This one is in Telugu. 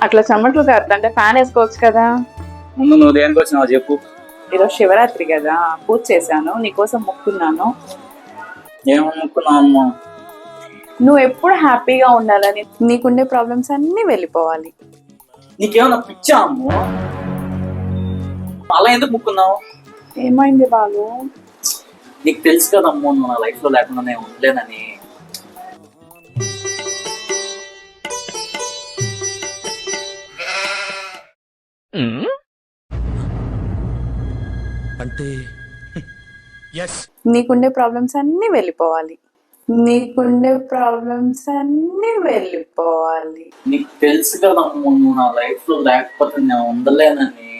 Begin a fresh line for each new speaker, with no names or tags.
అట్లా చెమటలు కారుతుంటే ఫ్యాన్ వేసుకోవచ్చు కదా.
ముందు నువ్వు దేనికి వచ్చినావు చెప్పు.
ఈరోజు శివరాత్రి కదా, పూజ చేశాను, నీకోసం మొక్కున్నాను.
ఏమనుకున్నావు అమ్మా?
నువ్వు ఎప్పుడు హ్యాపీగా ఉండాలని, నీకుండే ప్రాబ్లమ్స్ అన్నీ వెళ్ళిపోవాలి.
నీకేమన్నా పిచ్చా అమ్ము? అలా ఎందుకు ముక్కున్నావు?
ఏమైంది బాలు?
నీకు తెలుసు కదా అమ్మో, నువ్వు నా లైఫ్ లో లేకుండా నేను ఉండలేనని.
అంటే
నీకుండే ప్రాబ్లమ్స్ అన్నీ వెళ్ళిపోవాలి. నీకుండే ప్రాబ్లమ్స్ అన్నీ వెళ్ళిపోవాలి.
నీకు తెలుసు కదా అమ్మో, నువ్వు నా లైఫ్ లో లేకపోతే నేను ఉండలేనని.